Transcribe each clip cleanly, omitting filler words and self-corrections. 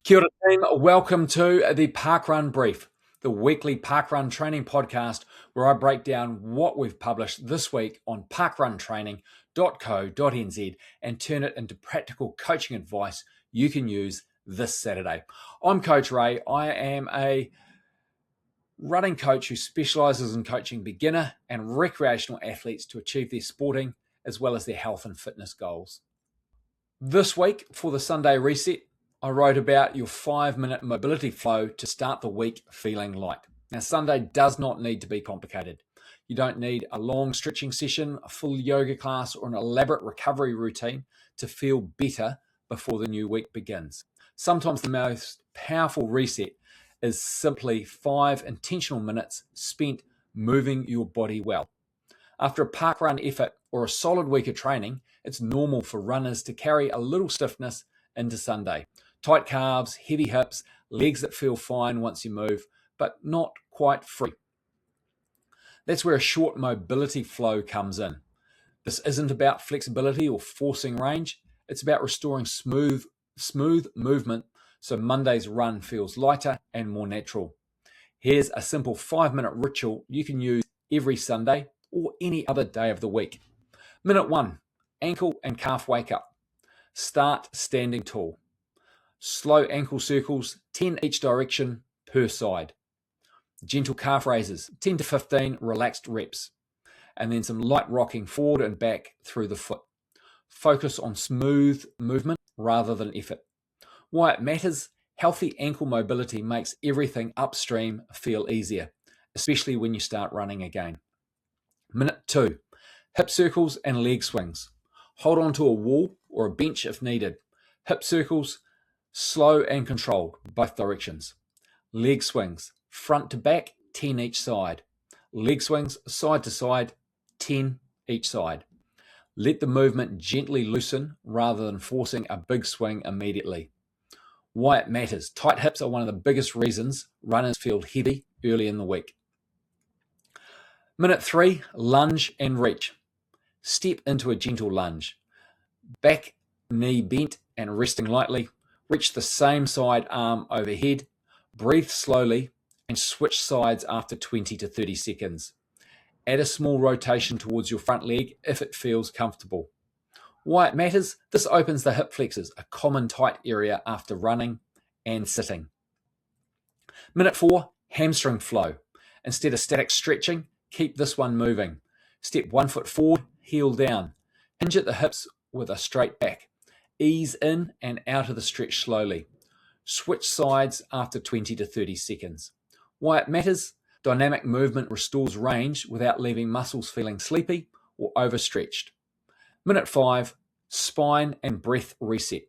Kia ora team, welcome to the Parkrun Brief, the weekly parkrun training podcast where I break down what we've published this week on parkruntraining.co.nz and turn it into practical coaching advice you can use this Saturday. I'm Coach Ray. I am a running coach who specialises in coaching beginner and recreational athletes to achieve their sporting as well as their health and fitness goals. This week for the Sunday reset, I wrote about your 5-minute mobility flow to start the week feeling light. Now, Sunday does not need to be complicated. You don't need a long stretching session, a full yoga class, or an elaborate recovery routine to feel better before the new week begins. Sometimes the most powerful reset is simply 5 intentional minutes spent moving your body well. After a parkrun effort or a solid week of training, it's normal for runners to carry a little stiffness into Sunday. Tight calves, heavy hips, legs that feel fine once you move, but not quite free. That's where a short mobility flow comes in. This isn't about flexibility or forcing range. It's about restoring smooth movement so Monday's run feels lighter and more natural. Here's a simple 5-minute ritual you can use every Sunday or any other day of the week. Minute 1, ankle and calf wake up. Start standing tall. Slow ankle circles, 10 each direction per side. Gentle calf raises, 10 to 15 relaxed reps. And then some light rocking forward and back through the foot. Focus on smooth movement rather than effort. Why it matters, healthy ankle mobility makes everything upstream feel easier, especially when you start running again. Minute 2, hip circles and leg swings. Hold on to a wall or a bench if needed. Hip circles, slow and controlled, both directions. Leg swings, front to back, 10 each side. Leg swings, side to side, 10 each side. Let the movement gently loosen rather than forcing a big swing immediately. Why it matters. Tight hips are one of the biggest reasons runners feel heavy early in the week. Minute 3, lunge and reach. Step into a gentle lunge. Back knee bent and resting lightly. Reach the same side arm overhead. Breathe slowly and switch sides after 20 to 30 seconds. Add a small rotation towards your front leg if it feels comfortable. Why it matters? This opens the hip flexors, a common tight area after running and sitting. Minute 4, hamstring flow. Instead of static stretching, keep this one moving. Step 1 foot forward, heel down. Hinge at the hips with a straight back. Ease in and out of the stretch slowly. Switch sides after 20 to 30 seconds. Why it matters? Dynamic movement restores range without leaving muscles feeling sleepy or overstretched. Minute 5, spine and breath reset.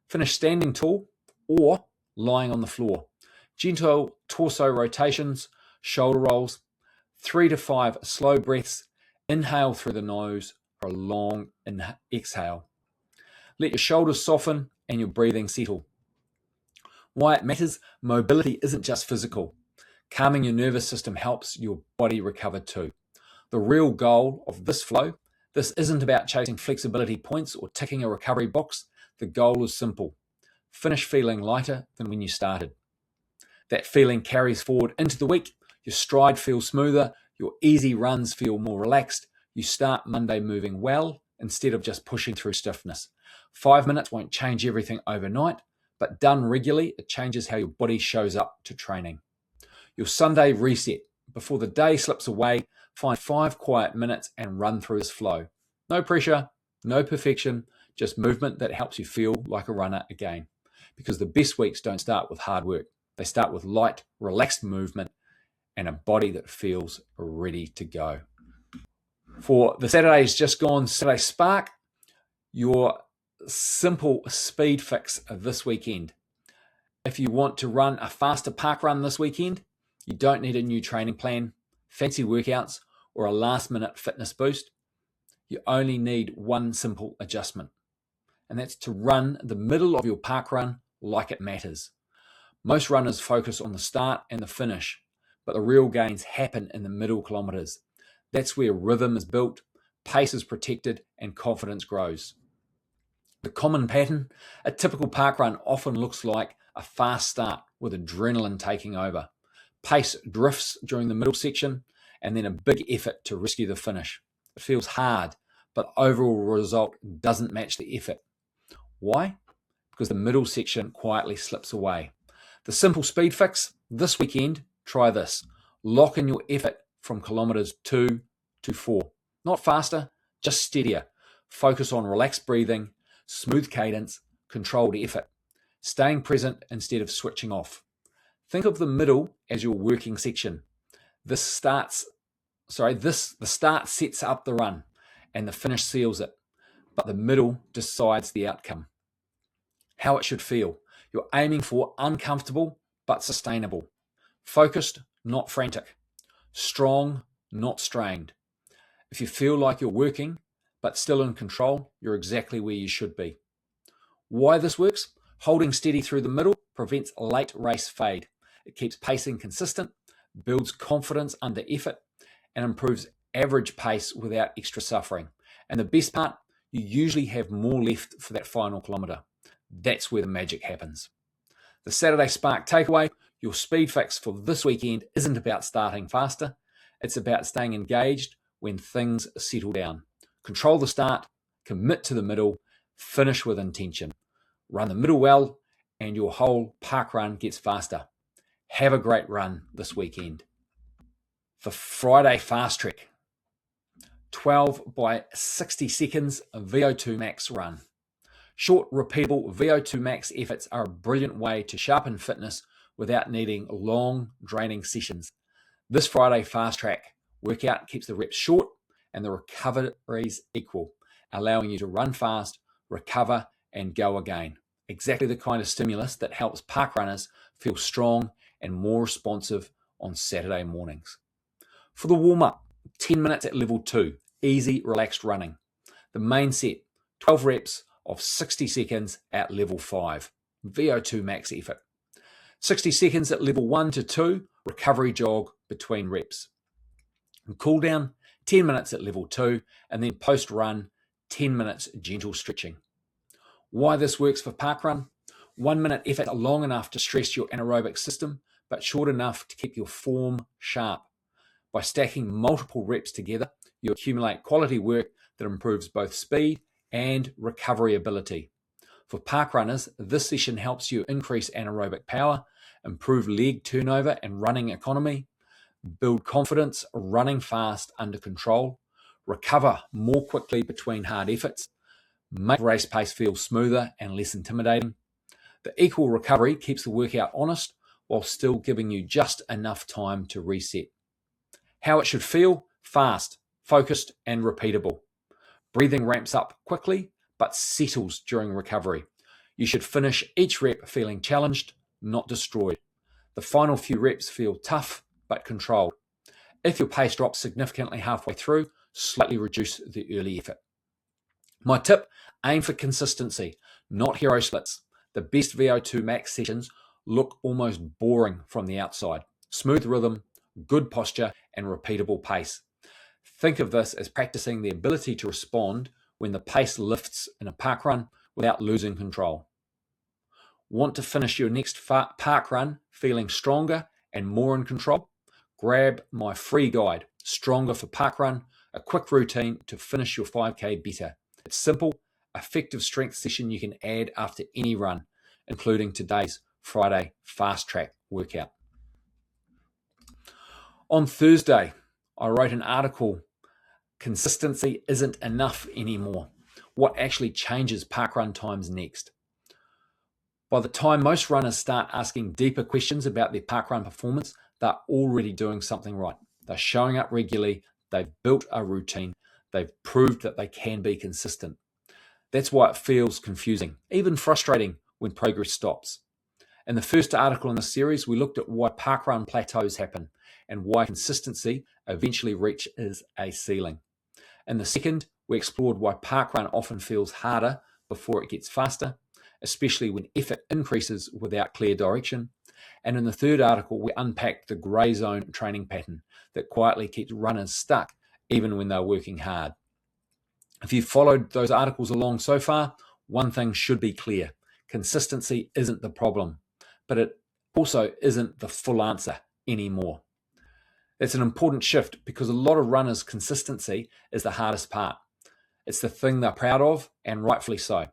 Finish standing tall or lying on the floor. Gentle torso rotations, shoulder rolls, 3 to 5 slow breaths. Inhale through the nose or a long exhale. Let your shoulders soften and your breathing settle. Why it matters? Mobility isn't just physical. Calming your nervous system helps your body recover too. The real goal of this flow, this isn't about chasing flexibility points or ticking a recovery box. The goal is simple. Finish feeling lighter than when you started. That feeling carries forward into the week. Your stride feels smoother. Your easy runs feel more relaxed. You start Monday moving well instead of just pushing through stiffness. 5 minutes won't change everything overnight, but done regularly, it changes how your body shows up to training. Your Sunday reset. Before the day slips away, find 5 quiet minutes and run through this flow. No pressure, no perfection, just movement that helps you feel like a runner again. Because the best weeks don't start with hard work. They start with light, relaxed movement and a body that feels ready to go. For the Saturday's just gone, Saturday Spark, your simple speed fix this weekend. If you want to run a faster park run this weekend, you don't need a new training plan, fancy workouts, or a last-minute fitness boost. You only need one simple adjustment, and that's to run the middle of your park run like it matters. Most runners focus on the start and the finish, but the real gains happen in the middle kilometres. That's where rhythm is built, pace is protected, and confidence grows. The common pattern, a typical park run often looks like a fast start with adrenaline taking over. Pace drifts during the middle section, and then a big effort to rescue the finish. It feels hard, but overall result doesn't match the effort. Why? Because the middle section quietly slips away. The simple speed fix this weekend, try this. Lock in your effort from kilometers 2 to 4. Not faster, just steadier. Focus on relaxed breathing, smooth cadence, controlled effort. Staying present instead of switching off. Think of the middle as your working section. The start sets up the run and the finish seals it, but the middle decides the outcome. How it should feel. You're aiming for uncomfortable but sustainable. Focused, not frantic. Strong, not strained. If you feel like you're working but still in control, you're exactly where you should be. Why this works? Holding steady through the middle prevents late race fade. It keeps pacing consistent, builds confidence under effort, and improves average pace without extra suffering. And the best part, you usually have more left for that final kilometre. That's where the magic happens. The Saturday Spark takeaway, your speed fix for this weekend isn't about starting faster. It's about staying engaged when things settle down. Control the start, commit to the middle, finish with intention. Run the middle well, and your whole park run gets faster. Have a great run this weekend. The Friday Fast Trek, 12 by 60 seconds VO₂ Max Run. Short, repeatable VO₂ Max efforts are a brilliant way to sharpen fitness without needing long, draining sessions. This Friday Fast Track workout keeps the reps short and the recoveries equal, allowing you to run fast, recover, and go again. Exactly the kind of stimulus that helps park runners feel strong and more responsive on Saturday mornings. For the warm-up, 10 minutes at level 2, easy, relaxed running. The main set, 12 reps of 60 seconds at level 5, VO₂ max effort. 60 seconds at level 1 to 2, recovery jog between reps. And cool down, 10 minutes at level 2, and then post-run, 10 minutes gentle stretching. Why this works for parkrun? 1 minute effort long enough to stress your anaerobic system, but short enough to keep your form sharp. By stacking multiple reps together, you accumulate quality work that improves both speed and recovery ability. For parkrunners, this session helps you increase anaerobic power, improve leg turnover and running economy, build confidence running fast under control, recover more quickly between hard efforts, make race pace feel smoother and less intimidating. The equal recovery keeps the workout honest while still giving you just enough time to reset. How it should feel? Fast, focused, and repeatable. Breathing ramps up quickly, but settles during recovery. You should finish each rep feeling challenged, not destroyed. The final few reps feel tough, but controlled. If your pace drops significantly halfway through, slightly reduce the early effort. My tip, aim for consistency, not hero splits. The best VO₂ max sessions look almost boring from the outside. Smooth rhythm, good posture, and repeatable pace. Think of this as practicing the ability to respond when the pace lifts in a parkrun without losing control. Want to finish your next parkrun feeling stronger and more in control? Grab my free guide, Stronger for Parkrun, a quick routine to finish your 5K better. It's simple, effective strength session you can add after any run, including today's Friday Fast Track workout. On Thursday, I wrote an article, Consistency Isn't Enough Anymore. What actually changes parkrun times next? By the time most runners start asking deeper questions about their parkrun performance, they're already doing something right. They're showing up regularly, they've built a routine, they've proved that they can be consistent. That's why it feels confusing, even frustrating when progress stops. In the first article in the series, we looked at why parkrun plateaus happen and why consistency eventually reaches a ceiling. In the second, we explored why parkrun often feels harder before it gets faster, especially when effort increases without clear direction. And in the third article, we unpacked the grey zone training pattern that quietly keeps runners stuck even when they're working hard. If you've followed those articles along so far, one thing should be clear. Consistency isn't the problem. but it also isn't the full answer anymore. It's an important shift because a lot of runners' consistency is the hardest part. It's the thing they're proud of, and rightfully so.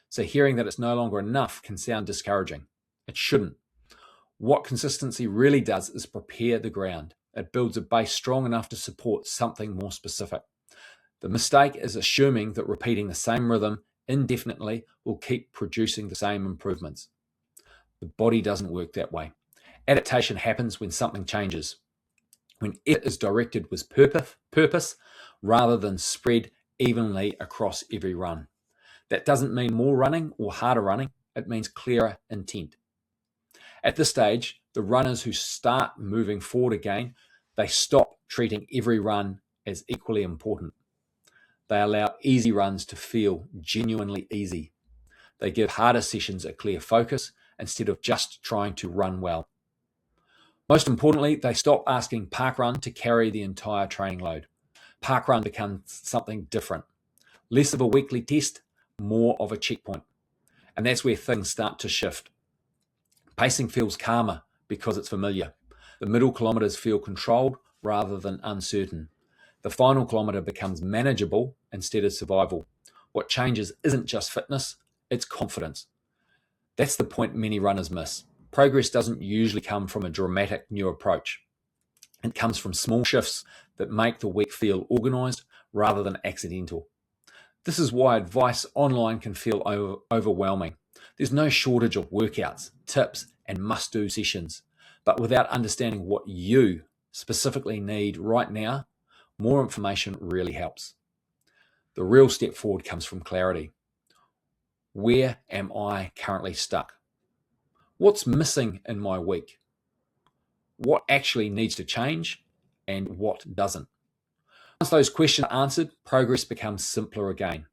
So hearing that it's no longer enough can sound discouraging. It shouldn't. What consistency really does is prepare the ground. It builds a base strong enough to support something more specific. The mistake is assuming that repeating the same rhythm indefinitely will keep producing the same improvements. The body doesn't work that way. Adaptation happens when something changes, when it is directed with purpose rather than spread evenly across every run. That doesn't mean more running or harder running. It means clearer intent. At this stage, the runners who start moving forward again, they stop treating every run as equally important. They allow easy runs to feel genuinely easy. They give harder sessions a clear focus instead of just trying to run well. Most importantly, they stop asking parkrun to carry the entire training load. Parkrun becomes something different. Less of a weekly test, more of a checkpoint. And that's where things start to shift. Pacing feels calmer because it's familiar. The middle kilometres feel controlled rather than uncertain. The final kilometre becomes manageable instead of survival. What changes isn't just fitness, it's confidence. That's the point many runners miss. Progress doesn't usually come from a dramatic new approach. It comes from small shifts that make the week feel organised rather than accidental. This is why advice online can feel overwhelming. There's no shortage of workouts, tips, and must-do sessions. But without understanding what you specifically need right now, more information really helps. The real step forward comes from clarity. Where am I currently stuck? What's missing in my week? What actually needs to change and what doesn't? Once those questions are answered, progress becomes simpler again.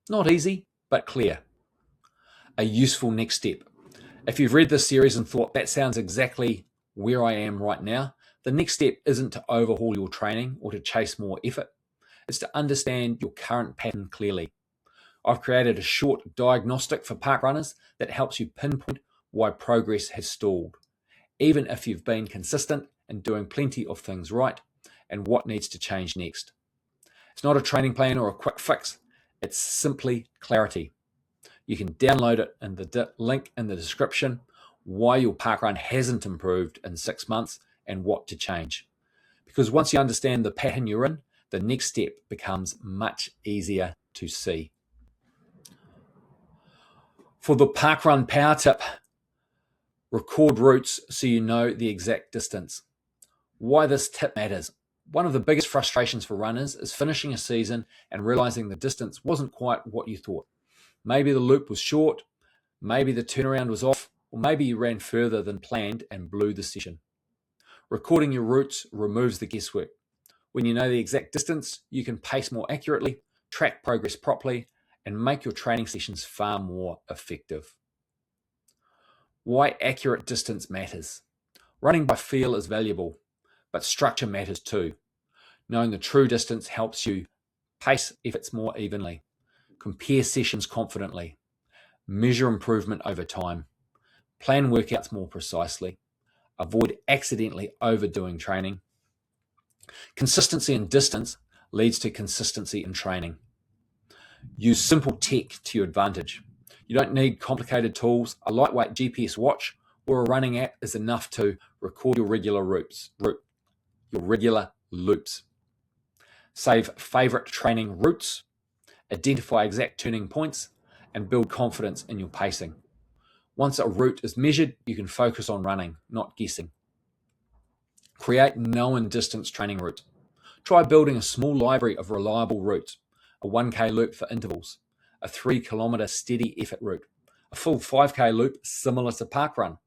Not easy, but clear. A useful next step. If you've read this series and thought that sounds exactly where I am right now, the next step isn't to overhaul your training or to chase more effort. It's to understand your current pattern clearly. I've created a short diagnostic for parkrunners that helps you pinpoint why progress has stalled, even if you've been consistent and doing plenty of things right, and what needs to change next. It's not a training plan or a quick fix. It's simply clarity. You can download it in the link in the description, why your parkrun hasn't improved in 6 months and what to change. Because once you understand the pattern you're in, the next step becomes much easier to see. For the parkrun power tip, record routes so you know the exact distance. Why this tip matters. One of the biggest frustrations for runners is finishing a season and realizing the distance wasn't quite what you thought. Maybe the loop was short, maybe the turnaround was off, or maybe you ran further than planned and blew the session. Recording your routes removes the guesswork. When you know the exact distance, you can pace more accurately, track progress properly, and make your training sessions far more effective. Why accurate distance matters. Running by feel is valuable, but structure matters too. Knowing the true distance helps you pace efforts more evenly, compare sessions confidently, measure improvement over time, plan workouts more precisely, avoid accidentally overdoing training. Consistency in distance leads to consistency in training. Use simple tech to your advantage. You don't need complicated tools. A lightweight GPS watch or a running app is enough to record your regular loops. Save favorite training routes, identify exact turning points, and build confidence in your pacing. Once a route is measured, you can focus on running, not guessing. Create known distance training routes. Try building a small library of reliable routes, a 1K loop for intervals, a 3-kilometre steady effort route, a full 5K loop similar to parkrun,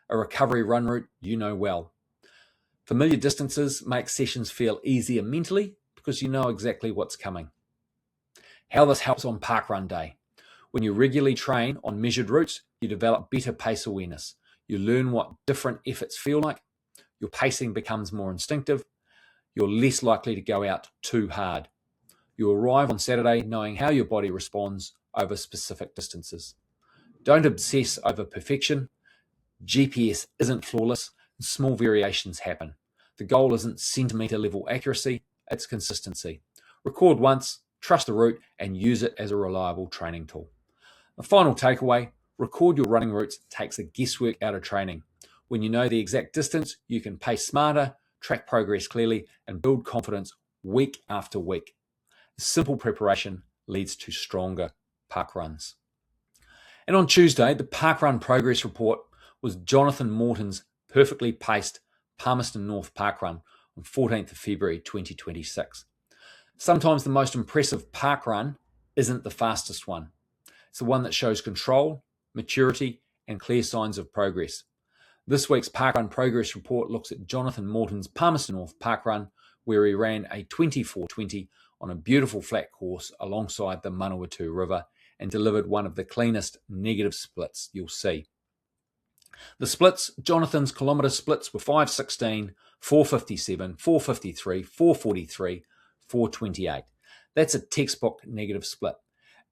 a recovery run route you know well. Familiar distances make sessions feel easier mentally because you know exactly what's coming. How this helps on parkrun day. When you regularly train on measured routes, you develop better pace awareness. You learn what different efforts feel like. Your pacing becomes more instinctive. You're less likely to go out too hard. You arrive on Saturday knowing how your body responds over specific distances. Don't obsess over perfection. GPS isn't flawless, and small variations happen. The goal isn't centimetre level accuracy, it's consistency. Record once, trust the route, and use it as a reliable training tool. The final takeaway, record your running routes takes the guesswork out of training. When you know the exact distance, you can pace smarter, track progress clearly, and build confidence week after week. Simple preparation leads to stronger park runs. And on Tuesday, the parkrun progress report was Jonathan Morton's perfectly paced Palmerston North parkrun on 14th of February 2026. Sometimes the most impressive parkrun isn't the fastest one. It's the one that shows control, maturity, and clear signs of progress. This week's parkrun progress report looks at Jonathan Morton's Palmerston North parkrun, where he ran a 24:20 on a beautiful flat course alongside the Manawatu River and delivered one of the cleanest negative splits you'll see. The splits, Jonathan's kilometre splits were 5:16, 4:57, 4:53, 4:43, 4:28. That's a textbook negative split.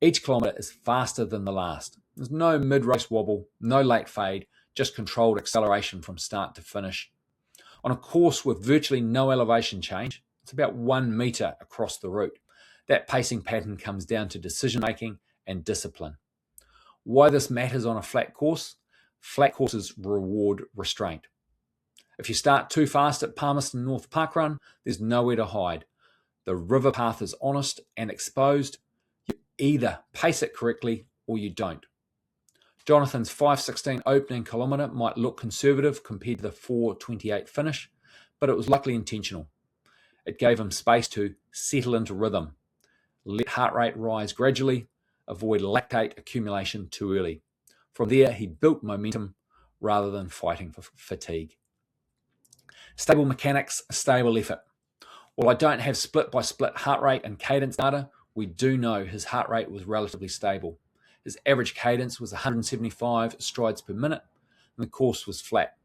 Each kilometre is faster than the last. There's no mid-race wobble, no late fade, just controlled acceleration from start to finish. On a course with virtually no elevation change, it's about 1 metre across the route. That pacing pattern comes down to decision-making and discipline. Why this matters on a flat course? Flat courses reward restraint. If you start too fast at Palmerston North Parkrun, there's nowhere to hide. The river path is honest and exposed. You either pace it correctly or you don't. Jonathan's 5:16 opening kilometre might look conservative compared to the 4:28 finish, but it was likely intentional. It gave him space to settle into rhythm, let heart rate rise gradually, avoid lactate accumulation too early. From there, he built momentum rather than fighting for fatigue. Stable mechanics, stable effort. While I don't have split-by-split heart rate and cadence data, we do know his heart rate was relatively stable. His average cadence was 175 strides per minute, and the course was flat.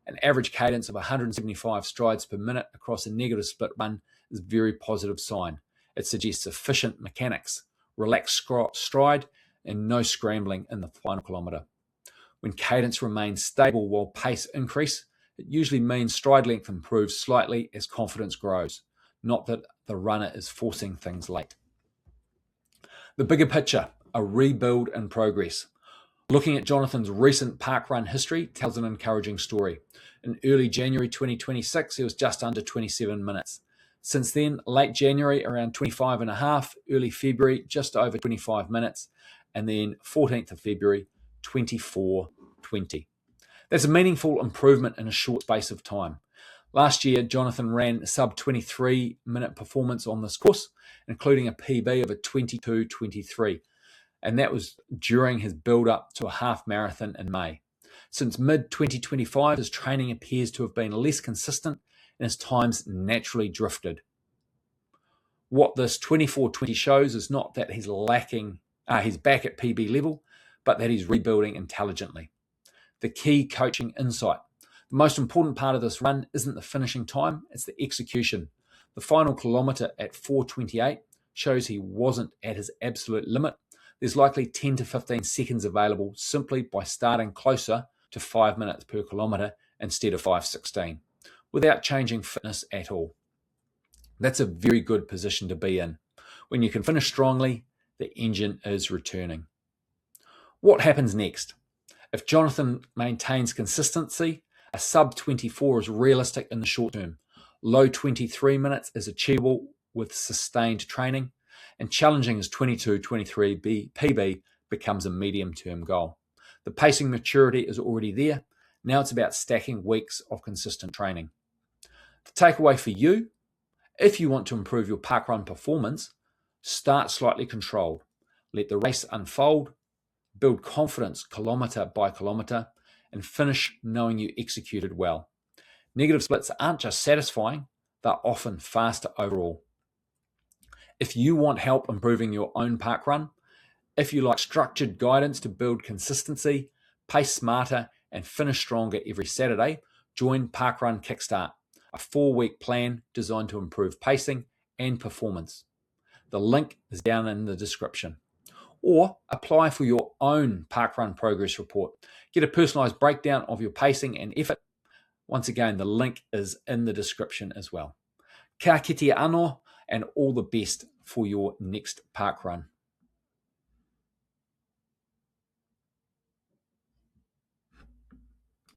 An average cadence of 175 strides per minute across a negative split run is a very positive sign. It suggests efficient mechanics, relaxed stride, and no scrambling in the final kilometre. When cadence remains stable while pace increase, it usually means stride length improves slightly as confidence grows, not that the runner is forcing things late. The bigger picture, a rebuild in progress. Looking at Jonathan's recent parkrun history tells an encouraging story. In early January 2026, he was just under 27 minutes. Since then, late January, around 25 and a half, early February, just over 25 minutes, and then 14th of February, 24:20. That's a meaningful improvement in a short space of time. Last year, Jonathan ran a sub-23-minute performance on this course, including a PB of a 22:23, and that was during his build-up to a half marathon in May. Since mid-2025, his training appears to have been less consistent and his times naturally drifted. What this 24:20 shows is not that he's back at PB level, but that he's rebuilding intelligently. The key coaching insight. The most important part of this run isn't the finishing time, it's the execution. The final kilometre at 4:28 shows he wasn't at his absolute limit. There's likely 10 to 15 seconds available simply by starting closer to 5 minutes per kilometre instead of 5:16, without changing fitness at all. That's a very good position to be in. When you can finish strongly, the engine is returning. What happens next? If Jonathan maintains consistency, a sub-24 is realistic in the short term. Low 23 minutes is achievable with sustained training, and challenging his 22:23 PB becomes a medium-term goal. The pacing maturity is already there. Now it's about stacking weeks of consistent training. The takeaway for you, if you want to improve your parkrun performance, start slightly controlled. Let the race unfold, build confidence kilometre by kilometre, and finish knowing you executed well. Negative splits aren't just satisfying, they're often faster overall. If you want help improving your own parkrun, if you like structured guidance to build consistency, pace smarter, and finish stronger every Saturday, join Parkrun Kickstart, a 4-week plan designed to improve pacing and performance. The link is down in the description. or apply for your own parkrun progress report. Get a personalized breakdown of your pacing and effort. Once again, the link is in the description as well. Ka kite anō, and all the best for your next parkrun.